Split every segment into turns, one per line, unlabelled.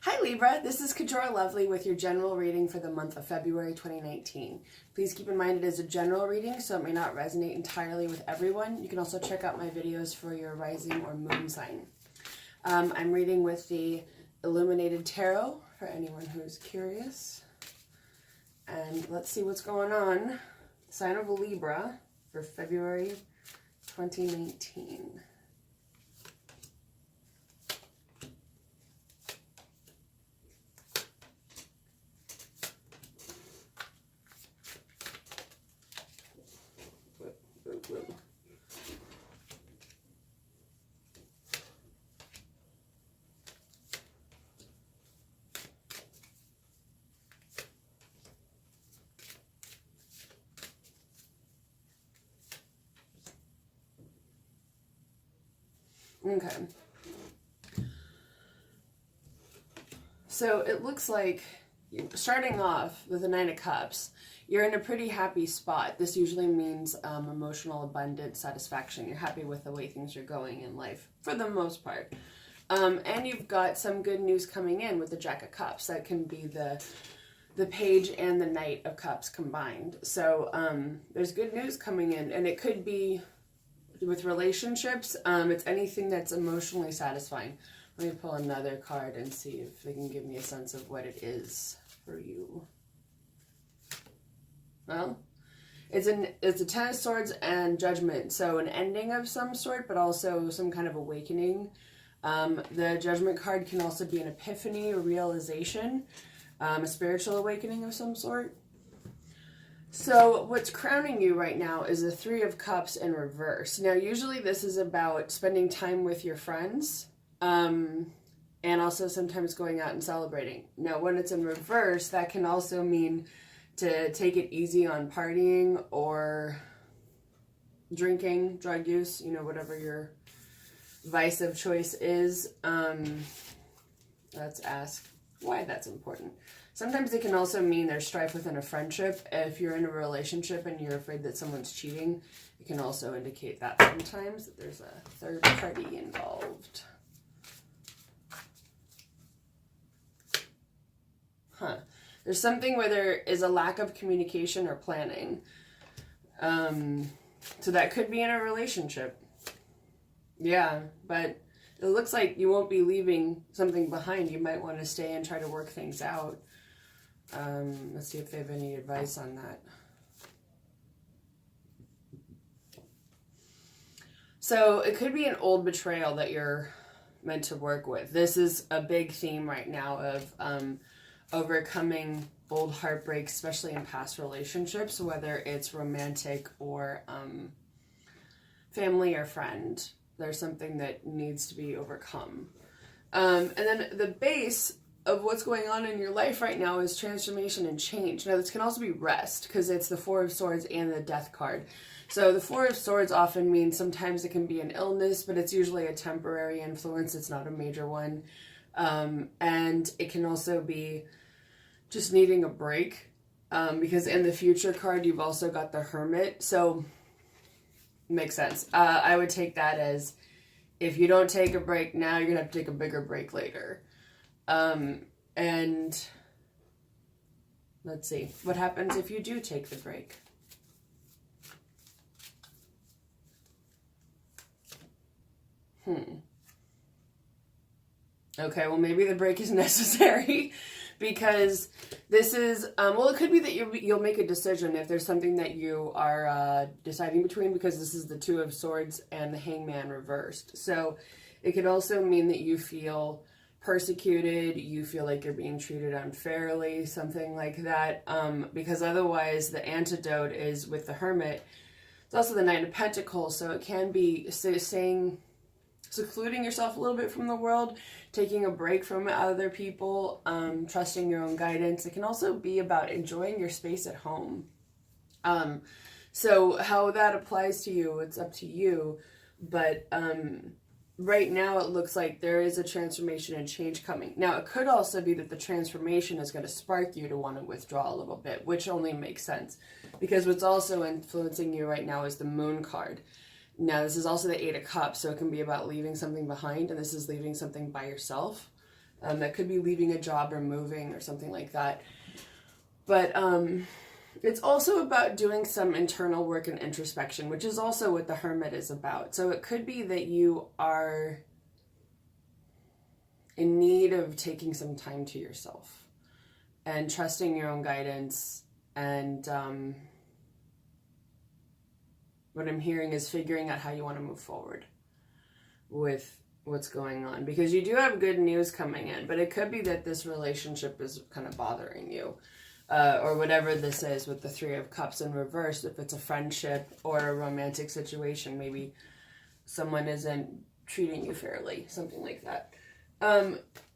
Hi Libra, this is Kajora Lovely with your general reading for the month of February 2019. Please keep in mind it is a general reading, so it may not resonate entirely with everyone. You can also check out my videos for your rising or moon sign. I'm reading with the Illuminated Tarot for anyone who's curious. And let's see what's going on. Sign of Libra for February 2019. Okay. So it looks like, starting off with the Nine of Cups, you're in a pretty happy spot. This usually means emotional abundance, satisfaction. You're happy with the way things are going in life, for the most part. And you've got some good news coming in with the Jack of Cups. That can be the Page and the Knight of Cups combined. So there's good news coming in, and it could be with relationships. It's anything that's emotionally satisfying. Let me pull another card and see if they can give me a sense of what it is for you. Well, it's a Ten of Swords and Judgment, so an ending of some sort, but also some kind of awakening. The Judgment card can also be an epiphany, a realization, a spiritual awakening of some sort. So what's crowning you right now is the Three of Cups in reverse. Now, usually this is about spending time with your friends, and also sometimes going out and celebrating. Now, when it's in reverse, that can also mean to take it easy on partying or drinking, drug use, whatever your vice of choice is. Let's ask why that's important. Sometimes it can also mean there's strife within a friendship. If you're in a relationship and you're afraid that someone's cheating, it can also indicate that sometimes that there's a third party involved. There's something where there is a lack of communication or planning. So that could be in a relationship. Yeah, but it looks like you won't be leaving something behind. You might want to stay and try to work things out. Let's see if they have any advice on that. So it could be an old betrayal that you're meant to work with. This is a big theme right now of overcoming old heartbreaks, especially in past relationships, whether it's romantic or family or friend. There's something that needs to be overcome. And then the base of what's going on in your life right now is transformation and change. Now, this can also be rest, because it's the Four of Swords and the Death card. So the Four of Swords often means sometimes it can be an illness, but it's usually a temporary influence. It's not a major one. And it can also be just needing a break, because in the Future card, you've also got the Hermit. So makes sense. I would take that as, if you don't take a break now, you're gonna have to take a bigger break later. And let's see what happens if you do take the break. Okay, well, maybe the break is necessary, because this is, well, it could be that you'll make a decision if there's something that you are deciding between, because this is the Two of Swords and the Hangman reversed. So it could also mean that you feel persecuted, you feel like you're being treated unfairly, something like that, because otherwise the antidote is with the Hermit. It's also the Knight of Pentacles, so it can be secluding yourself a little bit from the world, taking a break from other people, trusting your own guidance. It can also be about enjoying your space at home. So how that applies to you, it's up to you, but right now it looks like there is a transformation and change coming. Now, it could also be that the transformation is going to spark you to want to withdraw a little bit, which only makes sense, because what's also influencing you right now is the Moon card. Now, this is also the Eight of Cups, so it can be about leaving something behind, and this is leaving something by yourself. That could be leaving a job or moving or something like that. But it's also about doing some internal work and introspection, which is also what the Hermit is about. So it could be that you are in need of taking some time to yourself and trusting your own guidance. And what I'm hearing is figuring out how you want to move forward with what's going on, because you do have good news coming in, but it could be that this relationship is kind of bothering you, or whatever this is with the Three of Cups in reverse. If it's a friendship or a romantic situation, maybe someone isn't treating you fairly, something like that.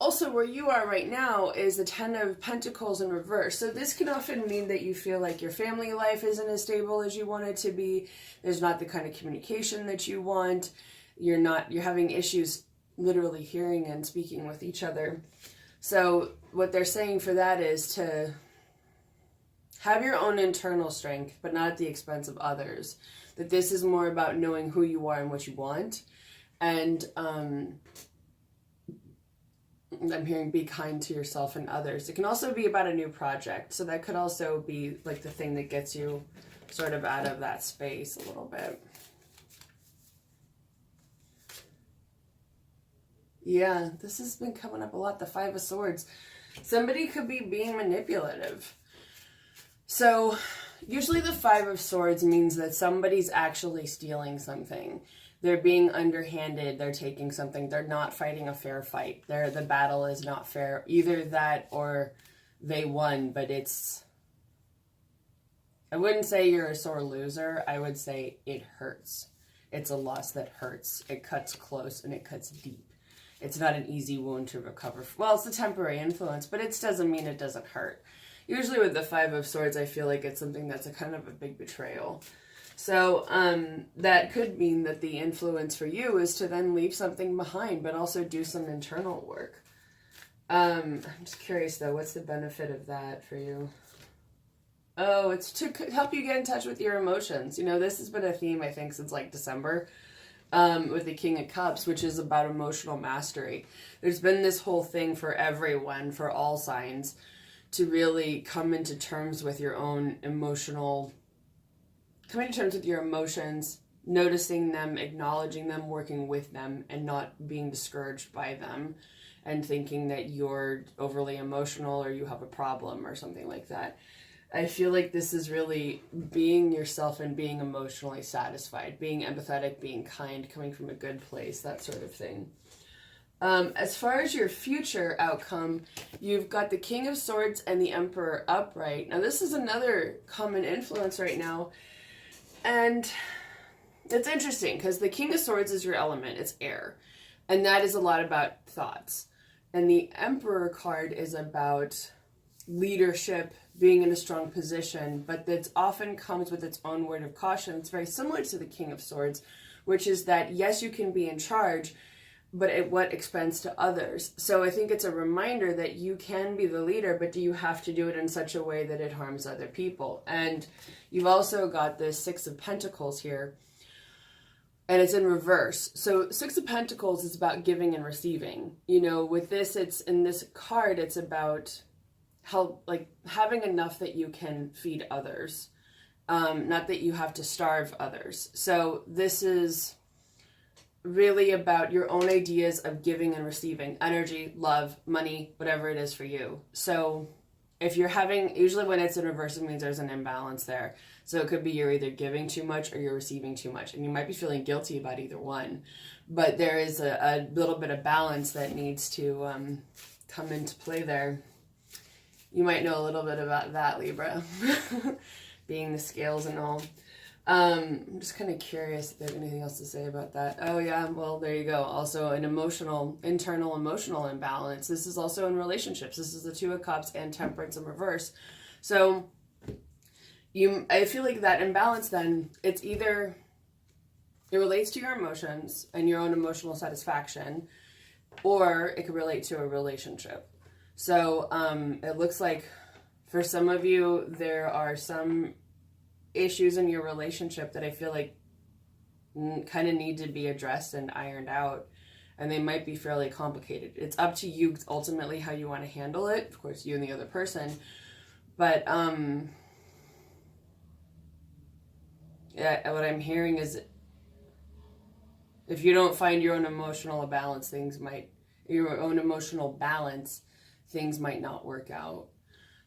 Also, where you are right now is the Ten of Pentacles in reverse. So this can often mean that you feel like your family life isn't as stable as you want it to be. There's not the kind of communication that you want. You're having issues literally hearing and speaking with each other. So what they're saying for that is to have your own internal strength, but not at the expense of others. That this is more about knowing who you are and what you want. And I'm hearing be kind to yourself and others. It can also be about a new project. So that could also be like the thing that gets you sort of out of that space a little bit. Yeah, this has been coming up a lot, the Five of Swords. Somebody could be being manipulative. So usually the Five of Swords means that somebody's actually stealing something. They're being underhanded, they're taking something, they're not fighting a fair fight. The battle is not fair. Either that or they won, but I wouldn't say you're a sore loser, I would say it hurts. It's a loss that hurts. It cuts close and it cuts deep. It's not an easy wound to recover. Well, it's a temporary influence, but it doesn't mean it doesn't hurt. Usually with the Five of Swords, I feel like it's something that's a kind of a big betrayal. So that could mean that the influence for you is to then leave something behind, but also do some internal work. I'm just curious, though, what's the benefit of that for you? Oh, it's to help you get in touch with your emotions. You know, this has been a theme, I think, since like December. With the King of Cups, which is about emotional mastery. There's been this whole thing for everyone, for all signs, to really come into terms with your own coming to terms with your emotions, noticing them, acknowledging them, working with them, and not being discouraged by them, and thinking that you're overly emotional or you have a problem or something like that. I feel like this is really being yourself and being emotionally satisfied, being empathetic, being kind, coming from a good place, that sort of thing. As far as your future outcome, you've got the King of Swords and the Emperor upright. Now, this is another common influence right now. And it's interesting because the King of Swords is your element. It's air. And that is a lot about thoughts. And the Emperor card is about leadership, being in a strong position, but that often comes with its own word of caution. It's very similar to the King of Swords, which is that, yes, you can be in charge, but at what expense to others? So I think it's a reminder that you can be the leader, but do you have to do it in such a way that it harms other people? And you've also got the Six of Pentacles here, and it's in reverse. So Six of Pentacles is about giving and receiving. You know, with this, it's in this card, it's about how, like, having enough that you can feed others, not that you have to starve others. So this is really about your own ideas of giving and receiving energy, love, money, whatever it is for you. So if you're having, usually when it's in reverse, it means there's an imbalance there. So it could be you're either giving too much or you're receiving too much, and you might be feeling guilty about either one, but there is a little bit of balance that needs to come into play there. You might know a little bit about that, Libra, being the scales and all. I'm just kind of curious if there's anything else to say about that. Oh yeah, well, there you go. Also an internal emotional imbalance. This is also in relationships. This is the Two of Cups and Temperance in reverse. So I feel like that imbalance then, it's either, it relates to your emotions and your own emotional satisfaction, or it could relate to a relationship. So it looks like for some of you, there are some issues in your relationship that I feel like kind of need to be addressed and ironed out. and they might be fairly complicated. It's up to you ultimately how you want to handle it. Of course, you and the other person. But yeah, what I'm hearing is if you don't find your own emotional balance, things might not work out.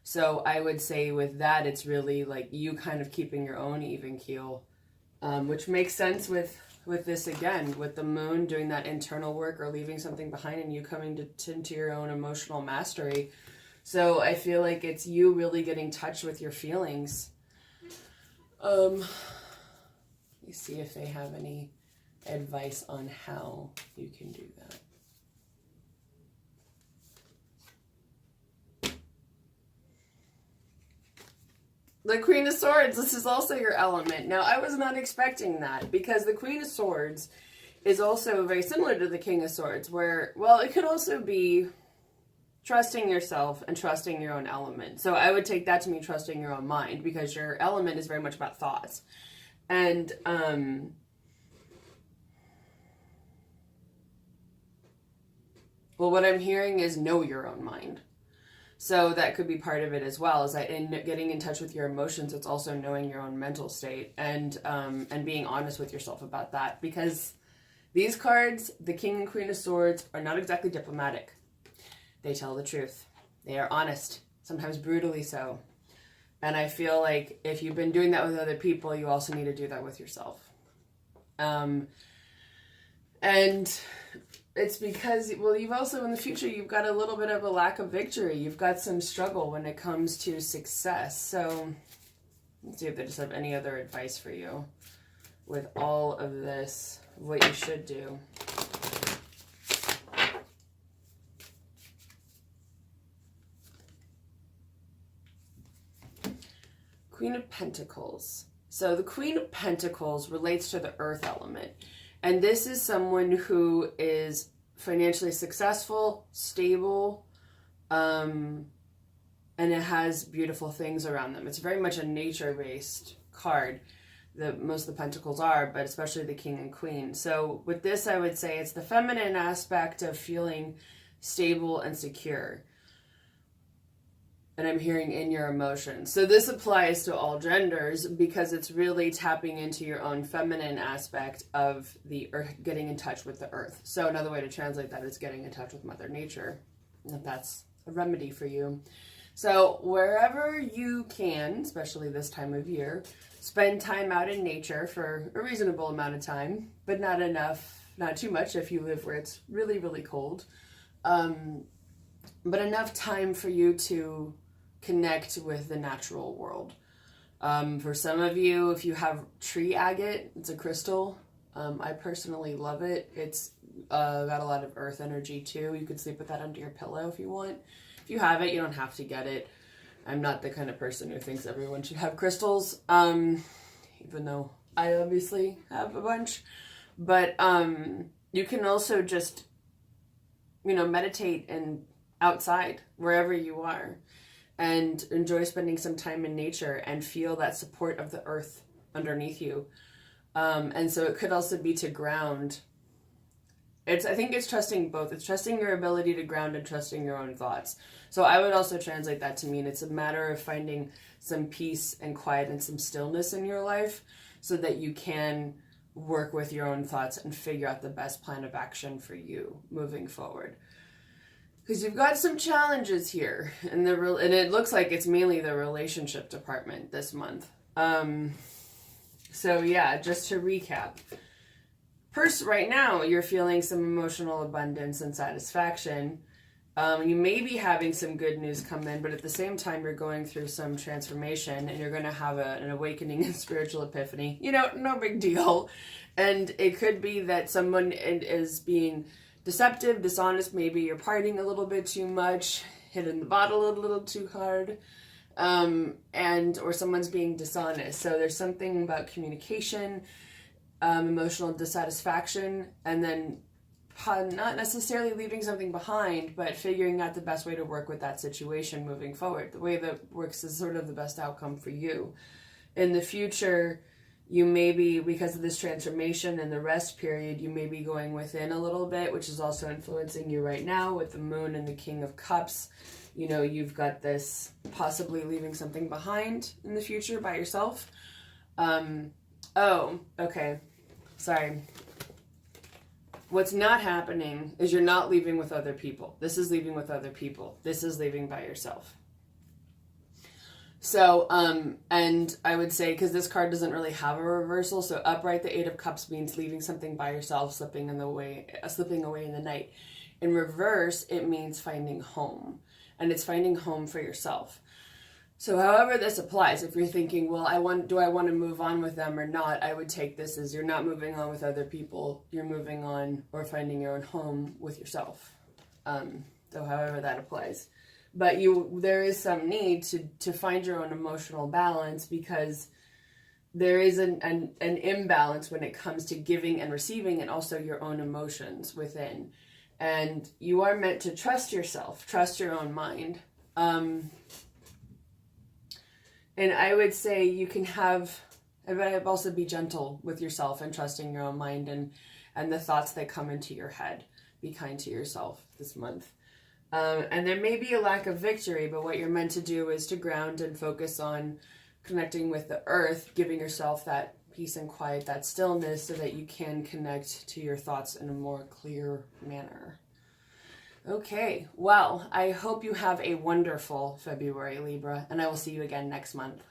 So I would say with that, it's really like you kind of keeping your own even keel, which makes sense with this again, with the moon doing that internal work or leaving something behind and you coming into your own emotional mastery. So I feel like it's you really getting in touch with your feelings. Let me see if they have any advice on how you can do that. The Queen of Swords, this is also your element. Now, I was not expecting that because the Queen of Swords is also very similar to the King of Swords where, well, it could also be trusting yourself and trusting your own element. So I would take that to mean trusting your own mind because your element is very much about thoughts. And, well, what I'm hearing is know your own mind. So that could be part of it as well, is that in getting in touch with your emotions, it's also knowing your own mental state and being honest with yourself about that. Because these cards, the King and Queen of Swords, are not exactly diplomatic. They tell the truth. They are honest, sometimes brutally so. And I feel like if you've been doing that with other people, you also need to do that with yourself. And it's because, well, you've also, in the future, you've got a little bit of a lack of victory. You've got some struggle when it comes to success. So let's see if they just have any other advice for you with all of this, what you should do. Queen of Pentacles. So the Queen of Pentacles relates to the earth element. And this is someone who is financially successful, stable, and it has beautiful things around them. It's very much a nature-based card. Most of the Pentacles are, but especially the King and Queen. So with this, I would say it's the feminine aspect of feeling stable and secure. And I'm hearing in your emotions. So this applies to all genders because it's really tapping into your own feminine aspect of the earth, getting in touch with the earth. So another way to translate that is getting in touch with Mother Nature. And that's a remedy for you. So wherever you can, especially this time of year, spend time out in nature for a reasonable amount of time, but not enough, not too much if you live where it's really, really cold. But enough time for you to connect with the natural world. For some of you, if you have tree agate, it's a crystal. I personally love it. It's got a lot of earth energy too. You could sleep with that under your pillow if you want. If you have it, you don't have to get it. I'm not the kind of person who thinks everyone should have crystals, even though I obviously have a bunch. But you can also just, meditate and outside, wherever you are, and enjoy spending some time in nature and feel that support of the earth underneath you. And so it could also be to ground. I think it's trusting both. It's trusting your ability to ground and trusting your own thoughts. So I would also translate that to mean it's a matter of finding some peace and quiet and some stillness in your life so that you can work with your own thoughts and figure out the best plan of action for you moving forward. Because you've got some challenges here, and it looks like it's mainly the relationship department this month. So yeah, just to recap. Right now, you're feeling some emotional abundance and satisfaction. You may be having some good news come in, but at the same time, you're going through some transformation, and you're going to have an awakening and spiritual epiphany. No big deal. And it could be that someone is being deceptive, dishonest, maybe you're partying a little bit too much, hitting the bottle a little too hard, or someone's being dishonest. So there's something about communication, emotional dissatisfaction, and then not necessarily leaving something behind, but figuring out the best way to work with that situation moving forward. The way that works is sort of the best outcome for you. In the future, you may be, because of this transformation and the rest period, you may be going within a little bit, which is also influencing you right now with the moon and the King of Cups. You know, you've got this possibly leaving something behind in the future by yourself. Oh, okay. Sorry. What's not happening is you're not leaving with other people. This is leaving with other people. This is leaving by yourself. So, and I would say, because this card doesn't really have a reversal, so upright, the Eight of Cups means leaving something by yourself, slipping away in the night. In reverse, it means finding home, and it's finding home for yourself. So however this applies, if you're thinking, well, do I want to move on with them or not, I would take this as you're not moving on with other people, you're moving on or finding your own home with yourself. So however that applies. But there is some need to find your own emotional balance, because there is an imbalance when it comes to giving and receiving, and also your own emotions within. And you are meant to trust yourself, trust your own mind. And I would say you can also be gentle with yourself and trusting your own mind and the thoughts that come into your head. Be kind to yourself this month. And there may be a lack of victory, but what you're meant to do is to ground and focus on connecting with the earth, giving yourself that peace and quiet, that stillness, so that you can connect to your thoughts in a more clear manner. Okay, well, I hope you have a wonderful February, Libra, and I will see you again next month.